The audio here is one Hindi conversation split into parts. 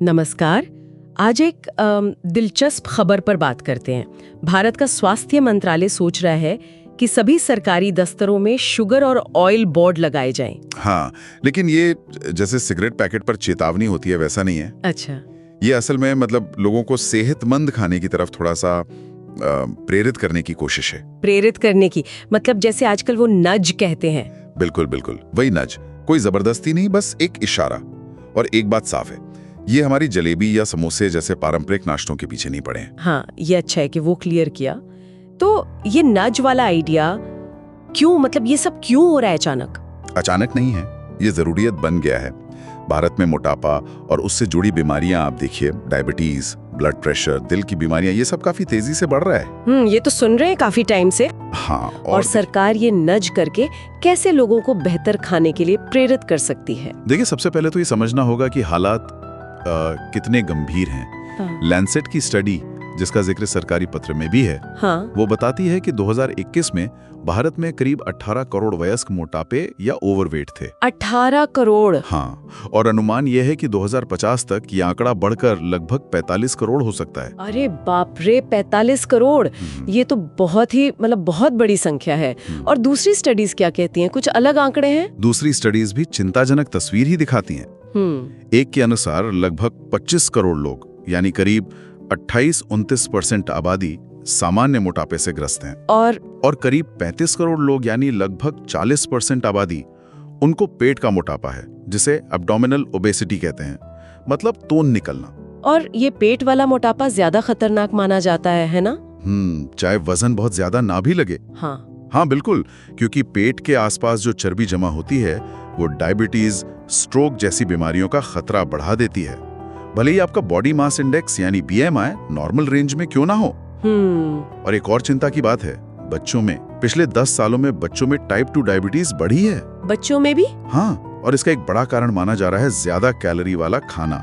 नमस्कार। आज एक दिलचस्प खबर पर बात करते हैं। भारत का स्वास्थ्य मंत्रालय सोच रहा है कि सभी सरकारी दफ्तरों में शुगर और ऑयल बोर्ड लगाए जाएं। हाँ, लेकिन ये जैसे सिगरेट पैकेट पर चेतावनी होती है वैसा नहीं है। अच्छा। ये असल में मतलब लोगों को सेहतमंद खाने की तरफ थोड़ा सा प्रेरित करने की कोशिश है। प्रेरित करने की मतलब जैसे आजकल वो नज कहते हैं। बिल्कुल बिल्कुल वही नज, कोई जबरदस्ती नहीं, बस एक इशारा। और एक बात साफ है, ये हमारी जलेबी या समोसे जैसे पारंपरिक नाश्तों के पीछे नहीं पड़े हैं। हाँ, ये अच्छा है कि वो क्लियर किया। तो ये नज वाला आइडिया क्यों, मतलब ये सब क्यों हो रहा है अचानक? अचानक नहीं है, ये जरूरियत बन गया है। भारत में मोटापा और उससे जुड़ी बीमारियां आप देखिए, डायबिटीज, ब्लड प्रेशर, दिल की बीमारियां, ये सब काफी तेजी से बढ़ रहा है। ये तो सुन रहे हैं काफी टाइम से। हाँ, और सरकार ये नज करके कैसे लोगों को बेहतर खाने के लिए प्रेरित कर सकती है? देखिए, सबसे पहले तो ये समझना होगा कि हालात कितने गंभीर हैं। हाँ। लैंसेट की स्टडी, जिसका जिक्र सरकारी पत्र में भी है, हाँ। वो बताती है कि 2021 में भारत में करीब 18 करोड़ वयस्क मोटापे या ओवरवेट थे। 18 करोड़? हाँ, और अनुमान यह है कि 2050 तक ये आंकड़ा बढ़कर लगभग 45 करोड़ हो सकता है। अरे बाप रे, 45 करोड़! ये तो बहुत ही बहुत बड़ी संख्या है। और दूसरी स्टडीज क्या कहती हैं? कुछ अलग आंकड़े हैं? दूसरी स्टडीज भी चिंताजनक तस्वीर ही दिखाती हैं। एक के अनुसार लगभग 25 करोड़ लोग, यानी करीब 28-29% आबादी सामान्य मोटापे से ग्रस्त हैं। और करीब 35 करोड़ लोग, यानी लगभग 40% आबादी, उनको पेट का मोटापा है, जिसे एब्डोमिनल ओबेसिटी कहते हैं, मतलब तोन निकलना। और ये पेट वाला मोटापा ज्यादा खतरनाक माना जाता है ना? चाहे वजन बहुत ज्यादा ना भी लगे। हाँ बिल्कुल, क्योंकि पेट के आसपास जो चर्बी जमा होती है वो डायबिटीज, स्ट्रोक जैसी बीमारियों का खतरा बढ़ा देती है, भले ही आपका बॉडी मास इंडेक्स यानी BMI नॉर्मल रेंज में क्यों ना हो। और एक और चिंता की बात है, बच्चों में पिछले 10 सालों में बच्चों में टाइप 2 डायबिटीज बढ़ी है। बच्चों में भी? हाँ, और इसका एक बड़ा कारण माना जा रहा है ज्यादा कैलोरी वाला खाना,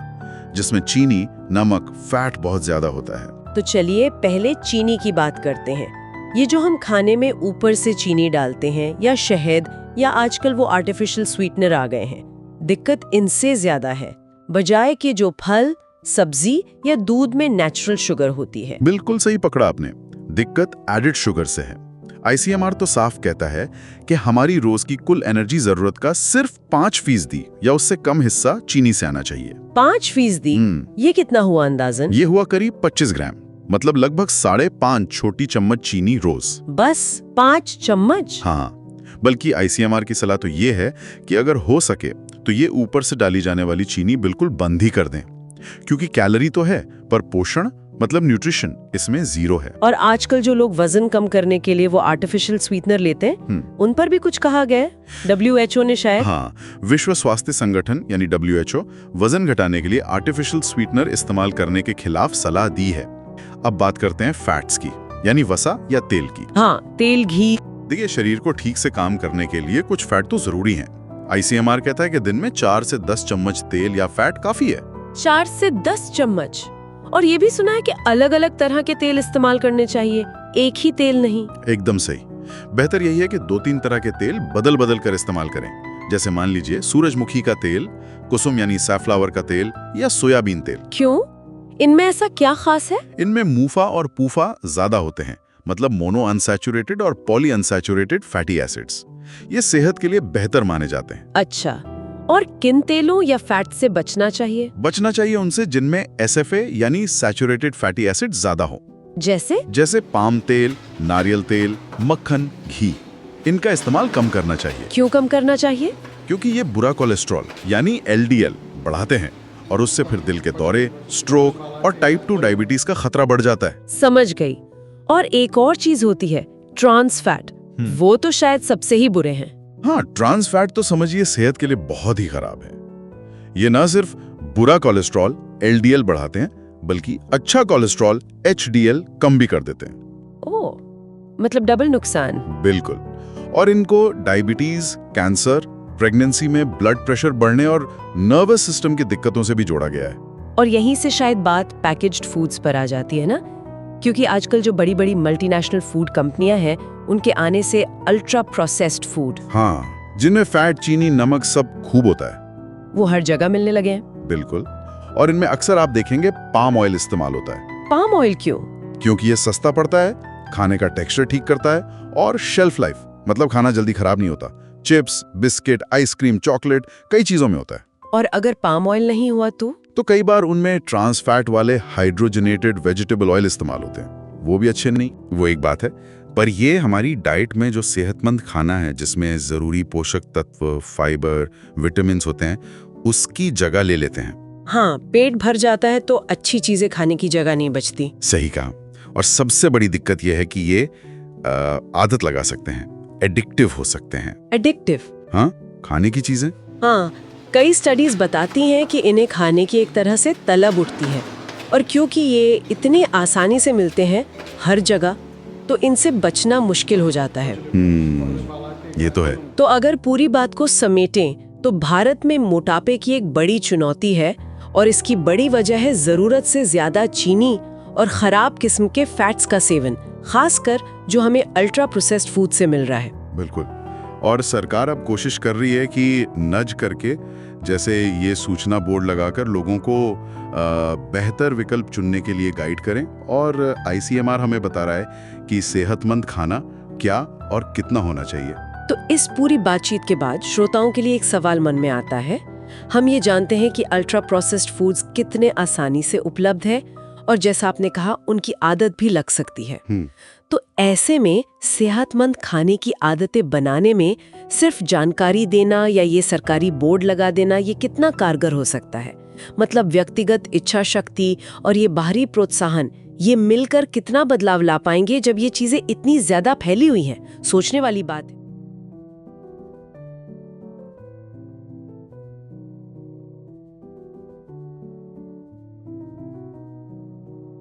जिसमें चीनी, नमक, फैट बहुत ज्यादा होता है। तो चलिए पहले चीनी की बात करते हैं। ये जो हम खाने में ऊपर से चीनी डालते हैं, या शहद, या आजकल वो आर्टिफिशियल स्वीटनर आ गए हैं, दिक्कत इनसे ज्यादा है, बजाय कि जो फल, सब्जी या दूध में नेचुरल शुगर होती है। बिल्कुल सही पकड़ा आपने, दिक्कत एडेड शुगर से है। ICMR तो साफ कहता है कि हमारी रोज की कुल एनर्जी जरूरत का सिर्फ 5% या उससे कम हिस्सा चीनी से आना चाहिए। 5%? ये कितना हुआ अंदाजन? ये हुआ करीब 25 ग्राम, मतलब लगभग 5.5 छोटी चम्मच चीनी रोज। बस 5 चम्मच? हाँ, बल्कि ICMR की सलाह तो ये है कि अगर हो सके तो ये ऊपर से डाली जाने वाली चीनी बिल्कुल बंद ही कर दें, क्योंकि कैलोरी तो है पर पोषण मतलब न्यूट्रिशन इसमें 0 है। और आजकल जो लोग वजन कम करने के लिए वो आर्टिफिशियल स्वीटनर लेते हैं, उन पर भी कुछ कहा गया है WHO ने शायद। हाँ, विश्व स्वास्थ्य संगठन यानी WHO वजन घटाने के लिए आर्टिफिशियल स्वीटनर इस्तेमाल करने के खिलाफ सलाह दी है। अब बात करते हैं फैट्स की, यानी वसा या तेल की। हाँ, तेल, घी। देखिए, शरीर को ठीक से काम करने के लिए कुछ फैट तो जरूरी हैं। ICMR कहता है कि दिन में 4 से 10 चम्मच तेल या फैट काफी है। 4 से 10 चम्मच? और ये भी सुना है कि अलग अलग तरह के तेल इस्तेमाल करने चाहिए, एक ही तेल नहीं। एकदम सही। बेहतर यही है कि 2-3 तरह के तेल बदल बदल कर इस्तेमाल करें। जैसे मान लीजिए सूरजमुखी का तेल, कुसुम यानी सैफ्लावर का तेल, या सोयाबीन तेल। क्यों? इनमें ऐसा क्या खास है? इनमें मूफा और पूफा ज्यादा होते हैं, मतलब मोनो अनसैचुरेटेड और पॉली अनसैचुरेटेड फैटी एसिड्स। ये सेहत के लिए बेहतर माने जाते हैं। अच्छा, और किन तेलों या फैट से बचना चाहिए? बचना चाहिए उनसे जिनमें SFA यानी सैचुरेटेड फैटी एसिड ज्यादा हो। जैसे पाम तेल, नारियल तेल, मक्खन, घी। इनका इस्तेमाल कम करना चाहिए। क्यों कम करना चाहिए? क्योंकि ये बुरा कोलेस्ट्रॉल यानी LDL बढ़ाते हैं, और उससे फिर दिल के दौरे, स्ट्रोक और टाइप 2 डायबिटीज का खतरा बढ़ जाता है। समझ गई। और एक और चीज होती है, ट्रांस फैट। वो तो शायद सबसे ही बुरे हैं। हाँ, ट्रांस फैट तो समझिए सेहत के लिए बहुत ही खराब है। ये ना सिर्फ बुरा कोलेस्ट्रॉल LDL बढ़ाते हैं, बल्कि अच्छा कोलेस्ट्रॉल HDL कम भी कर देते हैं। ओह, मतलब डबल नुकसान। बिल्कुल। और इनको डायबिटीज, कैंसर, प्रेगनेंसी में ब्लड प्रेशर बढ़ने और नर्वस सिस्टम की दिक्कतों से भी जोड़ा गया है। और यहीं से शायद बात पैकेज्ड फूड्स पर आ जाती है ना, क्योंकि आजकल जो बड़ी बड़ी मल्टीनेशनल फूड कंपनियां हैं, उनके आने से अल्ट्रा प्रोसेस्ड फूड, हाँ, जिनमें फैट, चीनी, नमक सब खूब होता है, वो हर जगह मिलने लगे हैं। बिल्कुल। और इनमें अक्सर आप देखेंगे पाम ऑयल इस्तेमाल होता है। पाम ऑयल क्यों? क्योंकि ये सस्ता पड़ता है, खाने का टेक्सचर ठीक करता है और शेल्फ लाइफ, मतलब खाना जल्दी खराब नहीं होता। चिप्स, बिस्किट, आइसक्रीम, चॉकलेट, कई चीजों में होता है। और अगर पाम ऑयल नहीं हुआ तो कई बार उनमें ट्रांस फैट वाले हाइड्रोजनेटेड वेजिटेबल ऑयल इस्तेमाल होते हैं, वो भी अच्छे नहीं। वो एक बात है, पर ये हमारी डाइट में जो सेहतमंद खाना है जिसमें जरूरी पोषक तत्व, फाइबर, विटामिन होते हैं, उसकी जगह ले लेते हैं। हाँ, पेट भर जाता है तो अच्छी चीजें खाने की जगह नहीं बचती। सही कहा। और सबसे बड़ी दिक्कत यह है कि ये आदत लगा सकते हैं, एडिक्टिव हो सकते हैं। एडिक्टिव? हाँ, खाने की चीजें। हाँ, कई स्टडीज बताती हैं कि इन्हें खाने की एक तरह से तलब उठती है, और क्योंकि ये इतने आसानी से मिलते हैं हर जगह, तो इनसे बचना मुश्किल हो जाता है। ये तो है। तो अगर पूरी बात को समेटें तो भारत में मोटापे की एक बड़ी चुनौती है, और इसकी बड़ी वजह है जरूरत से ज्यादा चीनी और खराब किस्म के फैट्स का सेवन, खासकर जो हमें अल्ट्रा प्रोसेस्ड फूड से मिल रहा है। बिल्कुल। और सरकार अब कोशिश कर रही है कि नज करके, जैसे ये सूचना बोर्ड लगाकर लोगों को बेहतर विकल्प चुनने के लिए गाइड करें। और ICMR हमें बता रहा है कि सेहतमंद खाना क्या और कितना होना चाहिए। तो इस पूरी बातचीत के बाद श्रोताओं के लिए एक सवाल मन में आता है। हम ये जानते हैं कि अल्ट्रा प्रोसेस्ड फूड्स कितने आसानी से उपलब्ध है, और जैसा आपने कहा उनकी आदत भी लग सकती है। तो ऐसे में सेहतमंद खाने की आदतें बनाने में सिर्फ जानकारी देना या ये सरकारी बोर्ड लगा देना, ये कितना कारगर हो सकता है? मतलब व्यक्तिगत इच्छा शक्ति और ये बाहरी प्रोत्साहन, ये मिलकर कितना बदलाव ला पाएंगे जब ये चीजें इतनी ज्यादा फैली हुई हैं? सोचने वाली बात है।